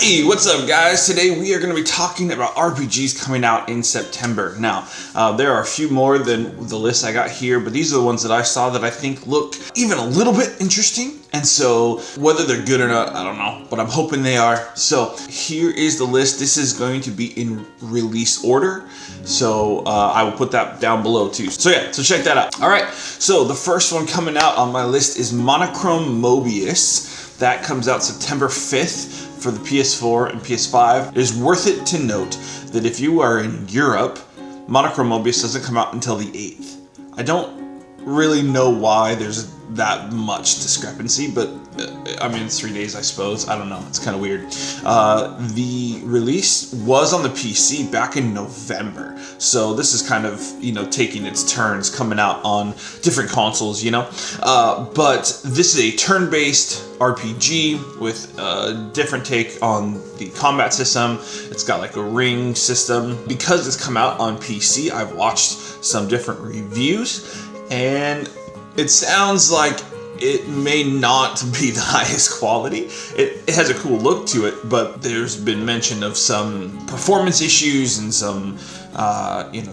Hey, what's up guys? Today we are going to be talking about RPGs coming out in September. Now, there are a few more than the list I got here, but these are the ones that I saw that I think look even a little bit interesting. And so, whether they're good or not, I don't know, but I'm hoping they are. So, here is the list. This is going to be in release order. So, I will put that down below too. So yeah, so check that out. All right, so the first one coming out on my list is Monochrome Mobius. That comes out September 5th. For the PS4 and PS5. It is worth it to note that if you are in Europe, Monochrome Mobius doesn't come out until the 8th. I don't really know why there's that much discrepancy, but I mean, it's 3 days, I suppose. I don't know. It's kind of weird. The release was on the PC back in November, so this is kind of, taking its turns coming out on different consoles, But this is a turn-based RPG with a different take on the combat system. It's got like a ring system. Because it's come out on PC, I've watched some different reviews, and it sounds like it may not be the highest quality. It has a cool look to it, but there's been mention of some performance issues and some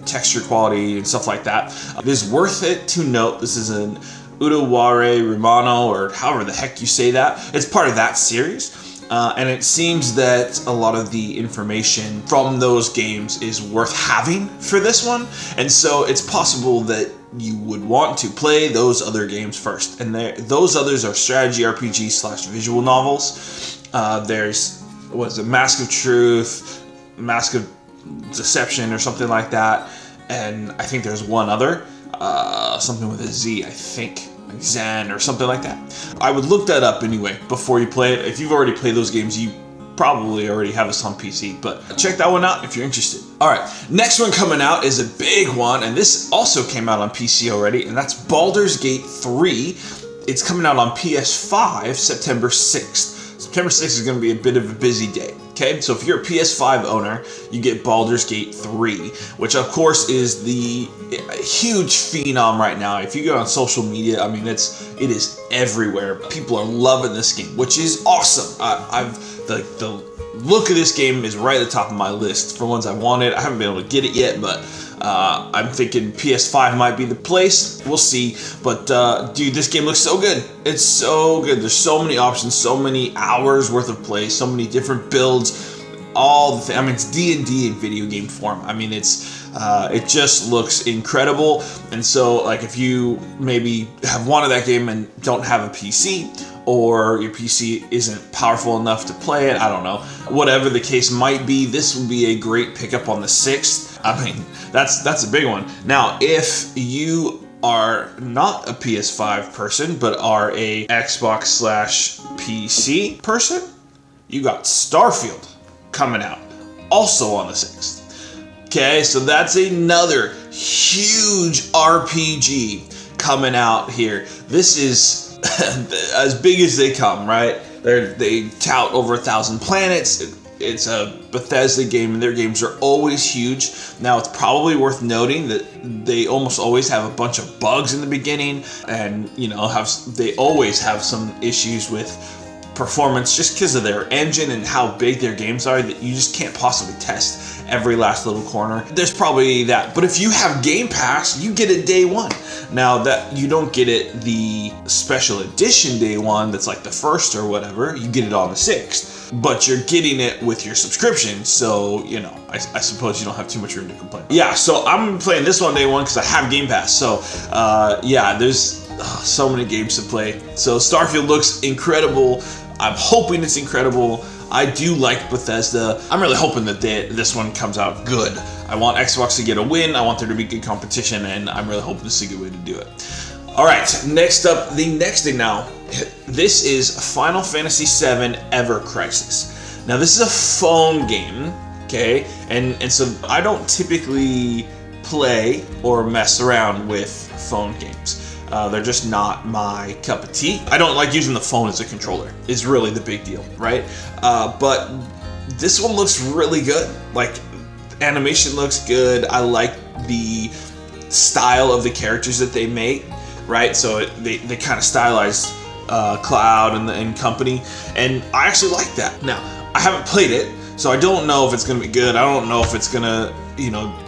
texture quality and stuff like that. It is worth it to note this is an Udaware Romano, or however the heck you say that. It's part of that series. And it seems that a lot of the information from those games is worth having for this one. And so it's possible that you would want to play those other games first. And those others are strategy RPG / visual novels. There's, Mask of Truth, Mask of Deception or something like that. And I think there's one other, something with a Z, I think. Zen or something like that. I would look that up anyway before you play it. If you've already played those games, you probably already have this on PC, but check that one out if you're interested. All right, next one coming out is a big one, and this also came out on PC already, and that's Baldur's Gate 3. It's coming out on PS5 September 6th. September 6th is going to be a bit of a busy day. Okay, so if you're a PS5 owner, you get Baldur's Gate 3, which of course is the huge phenom right now. If you go on social media, I mean, it is everywhere. People are loving this game, which is awesome. The look of this game is right at the top of my list for ones I wanted. I haven't been able to get it yet, but I'm thinking PS5 might be the place. We'll see. But dude, this game looks so good. It's so good. There's so many options, so many hours worth of play, so many different builds. I mean, it's D&D in video game form. I mean, it just looks incredible. And so, like, if you maybe have wanted that game and don't have a PC, or your PC isn't powerful enough to play it, I don't know. Whatever the case might be, this would be a great pickup on the 6th. I mean, that's a big one. Now, if you are not a PS5 person, but are a Xbox / PC person, you got Starfield coming out, also on the 6th. Okay, so that's another huge RPG coming out here. This is as big as they come, right? They tout over 1,000 planets. It's a Bethesda game, and their games are always huge. Now, it's probably worth noting that they almost always have a bunch of bugs in the beginning, and they always have some issues with performance just because of their engine and how big their games are, that you just can't possibly test every last little corner. There's probably that. But if you have Game Pass, you get it day one. Now, that you don't get it the special edition day one that's like the 1st or whatever, you get it on the 6th. But you're getting it with your subscription, so, I suppose you don't have too much room to complain. Yeah, so I'm playing this one day one because I have Game Pass. So, yeah, there's so many games to play. So Starfield looks incredible. I'm hoping it's incredible. I do like Bethesda. I'm really hoping that this one comes out good. I want Xbox to get a win. I want there to be good competition, and I'm really hoping this is a good way to do it. All right, next up, the next thing now. This is Final Fantasy VII Ever Crisis. Now, this is a phone game, okay? And so I don't typically play or mess around with phone games. They're just not my cup of tea. I don't like using the phone as a controller, is really the big deal, right? But this one looks really good. Like, animation looks good. I like the style of the characters that they make, right? So they kind of stylized Cloud and company, and I actually like that. Now, I haven't played it, so I don't know if it's going to be good. I don't know if it's going to,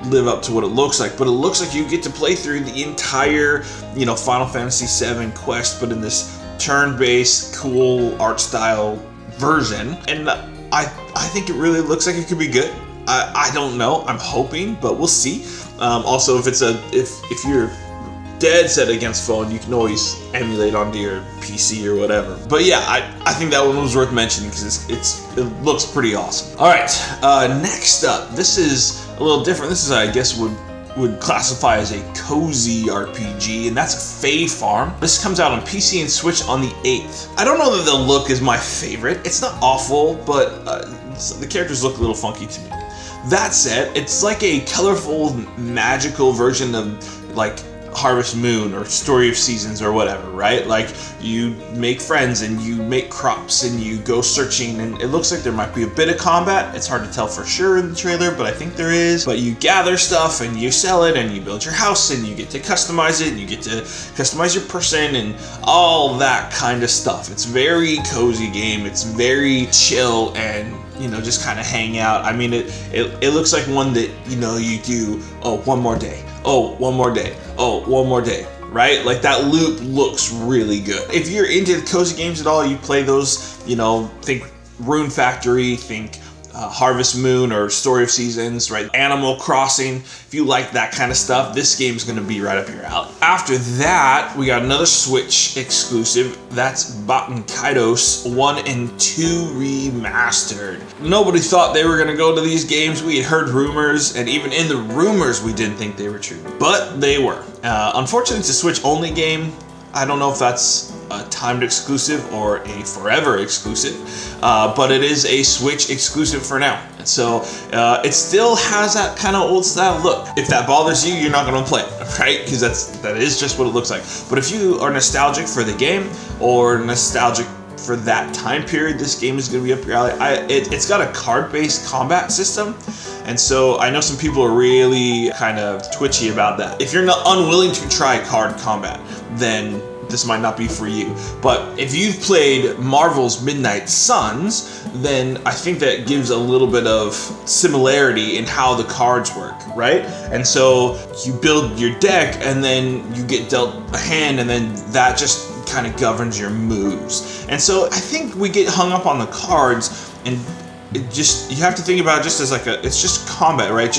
live up to what it looks like. But it looks like you get to play through the entire, Final Fantasy VII quest, but in this turn-based, cool art style version. And I think it really looks like it could be good. I don't know. I'm hoping, but we'll see. Also, if you're dead set against phone, you can always emulate onto your PC or whatever. But yeah, I think that one was worth mentioning because it looks pretty awesome. All right, next up, this is a little different. This is, I guess, would classify as a cozy RPG, and that's Fae Farm. This comes out on PC and Switch on the 8th. I don't know that the look is my favorite. It's not awful, but the characters look a little funky to me. That said, it's like a colorful, magical version of like Harvest Moon or Story of Seasons or whatever, right? Like you make friends and you make crops and you go searching, and it looks like there might be a bit of combat. It's hard to tell for sure in the trailer, but I think there is. But you gather stuff and you sell it and you build your house and you get to customize it and you get to customize your person and all that kind of stuff. It's very cozy game. It's very chill and just kind of hang out. I mean, it looks like one that, you do, oh, one more day. Oh, one more day. Oh, one more day. Right? Like that loop looks really good. If you're into cozy games at all, you play those, think Rune Factory, think Harvest Moon or Story of Seasons, right? Animal Crossing. If you like that kind of stuff, this game's gonna be right up your alley. After that, we got another Switch exclusive. That's Baten Kaidos 1 and 2 remastered. Nobody thought they were gonna go to these games. We had heard rumors, and even in the rumors, we didn't think they were true, but they were. Unfortunately, it's a Switch-only game. I don't know if that's a timed exclusive or a forever exclusive, but it is a Switch exclusive for now. And so it still has that kind of old style look. If that bothers you, you're not going to play it, right? Because that is just what it looks like. But if you are nostalgic for the game or nostalgic for that time period, this game is going to be up your alley. It's got a card-based combat system, and so I know some people are really kind of twitchy about that. If you're not unwilling to try card combat, then this might not be for you. But if you've played Marvel's Midnight Suns, then I think that gives a little bit of similarity in how the cards work, right? And so you build your deck and then you get dealt a hand, and then that just kind of governs your moves. And so I think we get hung up on the cards, and you have to think about it just as it's just combat, right?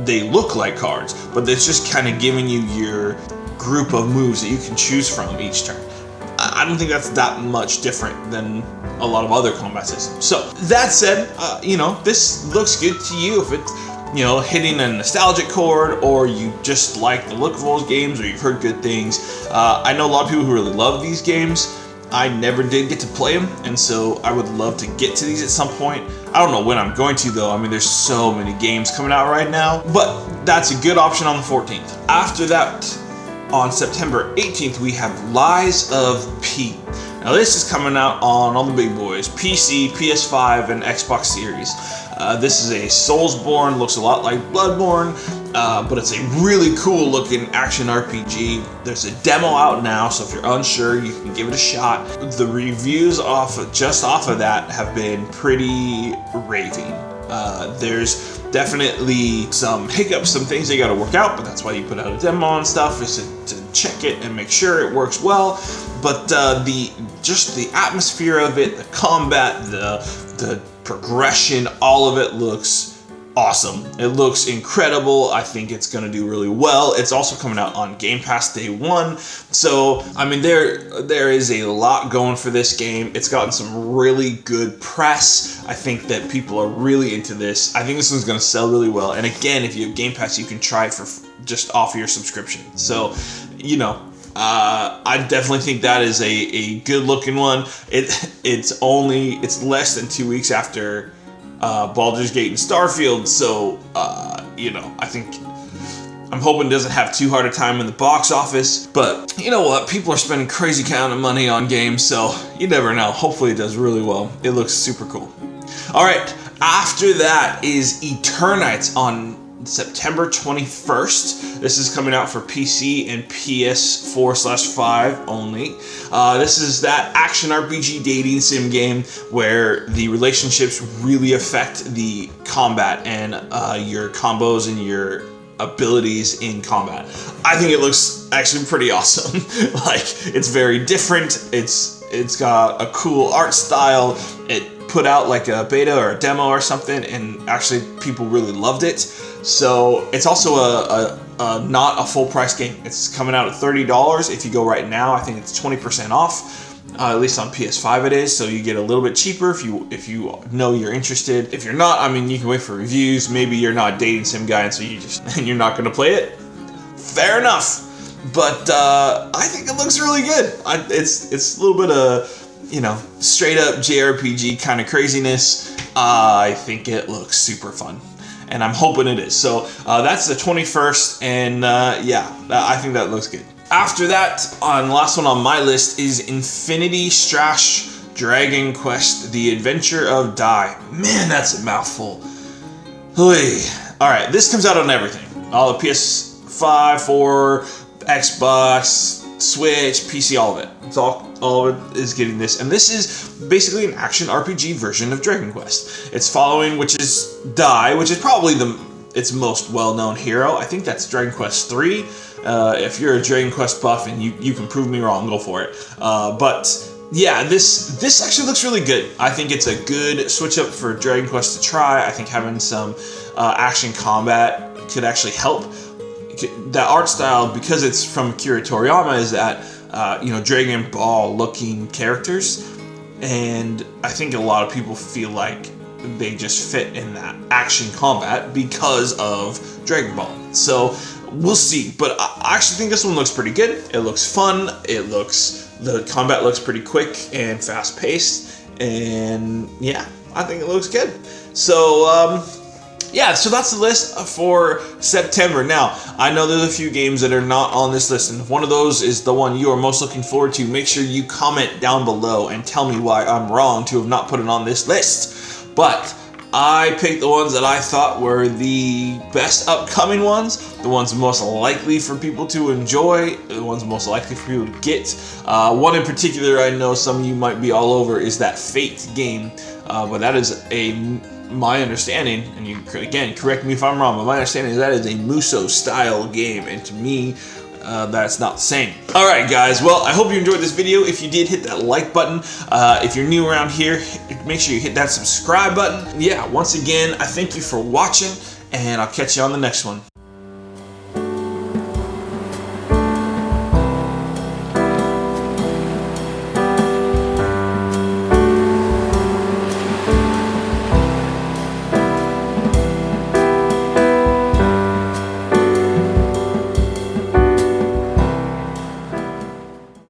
They look like cards, but it's just kind of giving you your group of moves that you can choose from each turn. I don't think that's that much different than a lot of other combat systems. So that said, this looks good to you if it's, hitting a nostalgic chord, or you just like the look of those games, or you've heard good things. I know a lot of people who really love these games. I never did get to play them, and so I would love to get to these at some point. I don't know when I'm going to, though. I mean, there's so many games coming out right now, but that's a good option on the 14th. After that, on September 18th, we have Lies of P. Now, this is coming out on all the big boys, PC, PS5, and Xbox Series. This is a Soulsborne, looks a lot like Bloodborne, but it's a really cool looking action RPG. There's a demo out now, so if you're unsure, you can give it a shot. The reviews off of that have been pretty raving. There's definitely some hiccups, some things you gotta work out, but that's why you put out a demo and stuff, is to check it and make sure it works well. But the atmosphere of it, the combat, the progression, all of it looks awesome. It looks incredible. I think it's gonna do really well. It's also coming out on Game Pass day one. So, I mean, there is a lot going for this game. It's gotten some really good press. I think that people are really into this. I think this one's gonna sell really well. And again, if you have Game Pass, you can try it for just off your subscription. So, I definitely think that is a good looking one. It's less than 2 weeks after Baldur's Gate and Starfield, so I'm hoping it doesn't have too hard a time in the box office. But you know what? People are spending crazy amount of money on games, so you never know. Hopefully it does really well. It looks super cool. All right, after that is Eternights on September 21st. This is coming out for PC and PS4/5 only. This is that action RPG dating sim game where the relationships really affect the combat and your combos and your abilities in combat. I think it looks actually pretty awesome. Like, it's very different. It's got a cool art style. It put out like a beta or a demo or something, and actually people really loved it. So it's also not a full price game. It's coming out at $30. If you go right now, I think it's 20% off. At least on PS5 it is, so you get a little bit cheaper if you know you're interested. If you're not, I mean, you can wait for reviews. Maybe you're not a dating sim guy, and so you're not going to play it. Fair enough. But I think it looks really good. It's a little bit of, you know, straight up JRPG kind of craziness. I think it looks super fun, and I'm hoping it is. So that's the 21st, and yeah, I think that looks good. After that, the last one on my list is Infinity Strash Dragon Quest: The Adventure of Dai. Man, that's a mouthful. Alright, this comes out on everything. All the PS5, 4, Xbox, Switch, PC, all of it. It's all of it is getting this. And this is basically an action RPG version of Dragon Quest. It's following, which is Dai, which is probably its most well-known hero. I think that's Dragon Quest 3. If you're a Dragon Quest buff and you can prove me wrong, go for it. But yeah, this actually looks really good. I think it's a good switch up for Dragon Quest to try. I think having some action combat could actually help. That art style, because it's from Akira Toriyama, is that you know, Dragon Ball looking characters, and I think a lot of people feel like they just fit in that action combat because of Dragon Ball. So we'll see, but I actually think this one looks pretty good. It looks fun. The combat looks pretty quick and fast paced, and yeah, I think it looks good. So yeah, so that's the list for September. Now, I know there's a few games that are not on this list, and if one of those is the one you are most looking forward to, make sure you comment down below and tell me why I'm wrong to have not put it on this list. But I picked the ones that I thought were the best upcoming ones, the ones most likely for people to enjoy, the ones most likely for people to get. One in particular I know some of you might be all over is that Fate game, but that is my understanding, and you again correct me if I'm wrong, but my understanding is that is a Muso style game, and to me that's not the same. Alright guys, well, I hope you enjoyed this video. If you did, hit that like button. If you're new around here, make sure you hit that subscribe button. Yeah, once again, I thank you for watching, and I'll catch you on the next one.